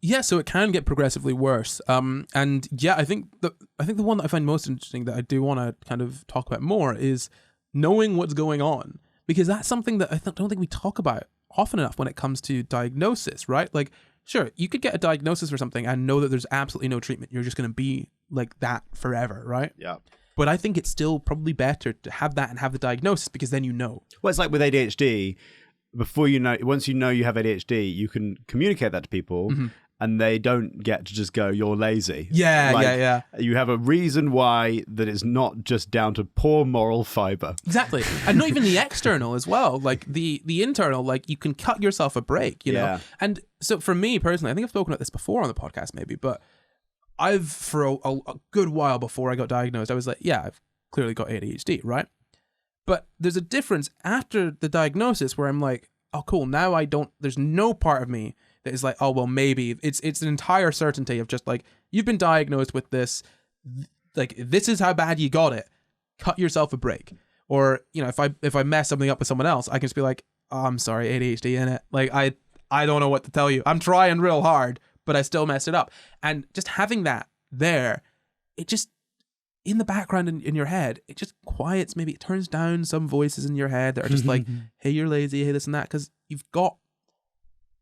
Yeah, so it can get progressively worse. And yeah, I think the one that I find most interesting that I do want to kind of talk about more is knowing what's going on, because that's something that I don't think we talk about often enough when it comes to diagnosis, right? Like, sure, you could get a diagnosis for something and know that there's absolutely no treatment. You're just going to be like that forever, right? Yeah. But I think it's still probably better to have that and have the diagnosis, because then you know. Well, it's like with ADHD. Once you know you have ADHD, you can communicate that to people. Mm-hmm. And they don't get to just go, you're lazy. Yeah. You have a reason why that it's not just down to poor moral fiber. Exactly. And not even the external as well. Like the internal, like you can cut yourself a break, you know? And so for me personally, I think I've spoken about this before on the podcast maybe, but for a good while before I got diagnosed, I was like, yeah, I've clearly got ADHD, right? But there's a difference after the diagnosis where I'm like, oh, cool, now there's no part of me that is like, oh, well, maybe it's an entire certainty of just like, you've been diagnosed with this, like, this is how bad you got it. Cut yourself a break. Or, you know, if I mess something up with someone else, I can just be like, oh, I'm sorry, ADHD in it. Like, I don't know what to tell you. I'm trying real hard, but I still messed it up. And just having that there, it just, in the background in your head, it just quiets, maybe it turns down some voices in your head that are just like, hey, you're lazy, hey, this and that, because you've got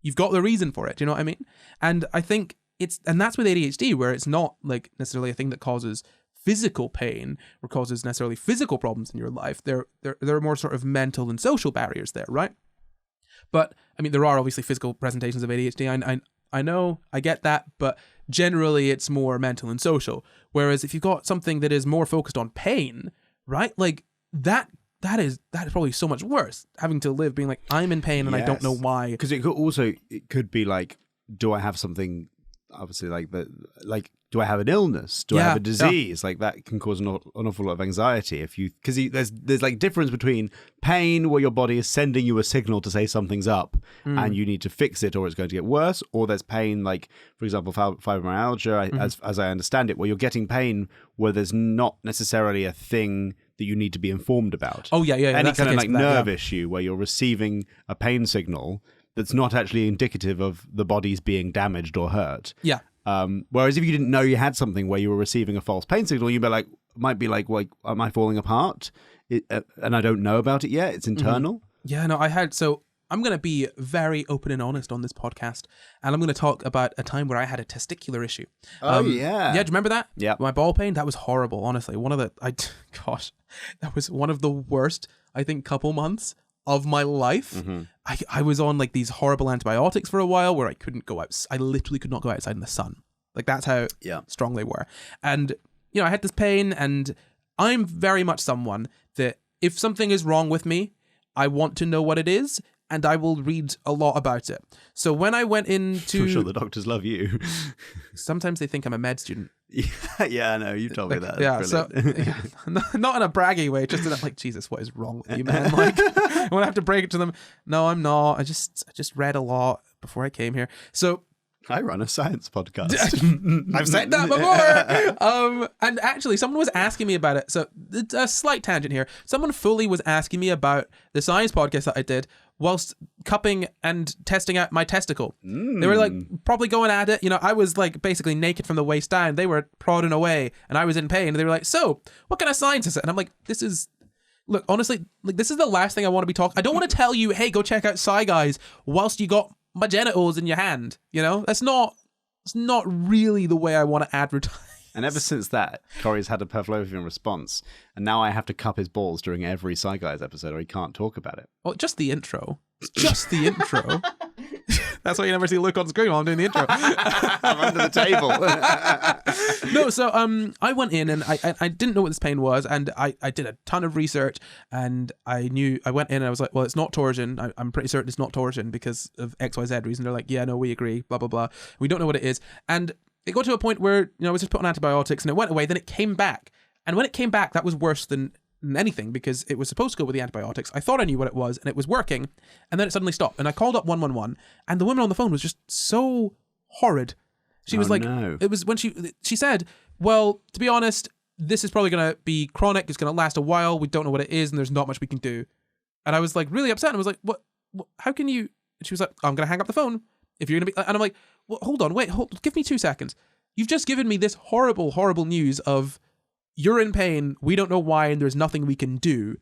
the reason for it. Do you know what I mean? And I think and that's with ADHD, where it's not like necessarily a thing that causes physical pain or causes necessarily physical problems in your life. There are more sort of mental and social barriers there, right? But I mean, there are obviously physical presentations of ADHD. I know, I get that, but generally it's more mental and social. Whereas if you've got something that is more focused on pain, right? Like that is probably so much worse, having to live being like, I'm in pain and I don't know why. Because it could be like, do I have something, obviously, do I have an illness? Do I have a disease? Like that can cause an awful lot of anxiety because there's like difference between pain where your body is sending you a signal to say something's up and you need to fix it or it's going to get worse, or there's pain like, for example, fibromyalgia, as I understand it, where you're getting pain where there's not necessarily a thing that you need to be informed about. Oh, yeah. Any kind of like nerve issue where you're receiving a pain signal that's not actually indicative of the body's being damaged or hurt. Yeah. Whereas if you didn't know you had something where you were receiving a false pain signal, might be like, am I falling apart? And I don't know about it yet. It's internal. Yeah, no, so I'm going to be very open and honest on this podcast, and I'm going to talk about a time where I had a testicular issue. Oh, yeah. Yeah, do you remember that? Yeah. My ball pain, that was horrible, honestly. That was one of the worst, I think, couple months of my life. Mm-hmm. I was on like these horrible antibiotics for a while where I couldn't go out. I literally could not go outside in the sun. Like that's how strong they were. And, you know, I had this pain, and I'm very much someone that if something is wrong with me, I want to know what it is, and I will read a lot about it. So when I went into... I'm sure the doctors love you. Sometimes they think I'm a med student. Yeah, I know. You told me that. Yeah, so not in a braggy way, just in a, like, Jesus, what is wrong with you, man? Like, when I have to break it to them, no, I'm not. I just read a lot before I came here. So I run a science podcast. I've said that before. And actually, someone was asking me about it. So a slight tangent here. Someone fully was asking me about the science podcast that I did whilst cupping and testing out my testicle. They were like probably going at it. You know, I was like basically naked from the waist down. They were prodding away and I was in pain. And they were like, so what kind of science is it? And I'm like, look, honestly, like this is the last thing I want to be talking. I don't want to tell you, hey, go check out SCI Guys whilst you got my genitals in your hand. You know, it's not really the way I want to advertise. And ever since that, Corey's had a Pavlovian response, and now I have to cup his balls during every SCI Guys episode, or he can't talk about it. Well, just the intro. Just the intro. That's why you never see Luke on screen while I'm doing the intro. I'm under the table. No, so I went in and I didn't know what this pain was, and I did a ton of research, and I went in and I was like, well, it's not torsion. I'm pretty certain it's not torsion because of XYZ reason. They're like, yeah, no, we agree, blah, blah, blah. We don't know what it is. And it got to a point where, you know, I was just put on antibiotics and it went away, then it came back. And when it came back, that was worse than anything because it was supposed to go with the antibiotics. I thought I knew what it was and it was working, and then it suddenly stopped. And I called up 111, and the woman on the phone was just so horrid. She was like, no. It was when she said, well, to be honest, this is probably going to be chronic. It's going to last a while. We don't know what it is, and there's not much we can do. And I was like really upset. And I was like, what how can you? And she was like, I'm going to hang up the phone if you're going to be. And I'm like, well, hold on, wait, give me 2 seconds. You've just given me this horrible, horrible news of you're in pain, we don't know why, and there's nothing we can do.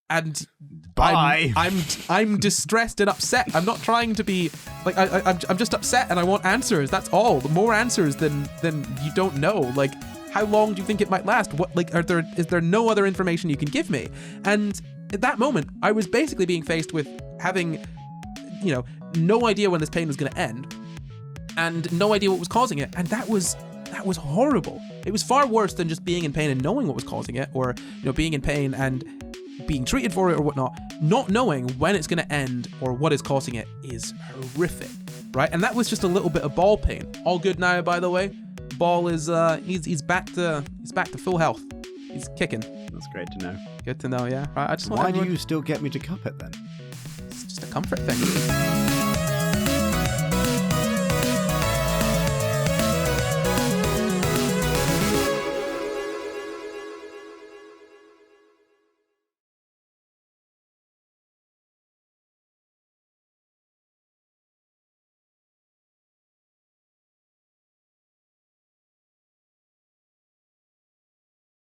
And bye. I'm distressed and upset. I'm not trying to be like I'm just upset and I want answers. That's all. More answers than you don't know. Like, how long do you think it might last? What, like, is there no other information you can give me? And at that moment, I was basically being faced with having, no idea when this pain was going to end, and no idea what was causing it. And that was horrible. It was far worse than just being in pain and knowing what was causing it, or being in pain and being treated for it or whatnot. Not knowing when it's going to end or what is causing it is horrific, right? And that was just a little bit of ball pain. All good now, by the way. Ball is he's back to full health. He's kicking. That's great to know. Good to know, yeah. Right, I just want Why do you still get me to cup it then? It's just a comfort thing.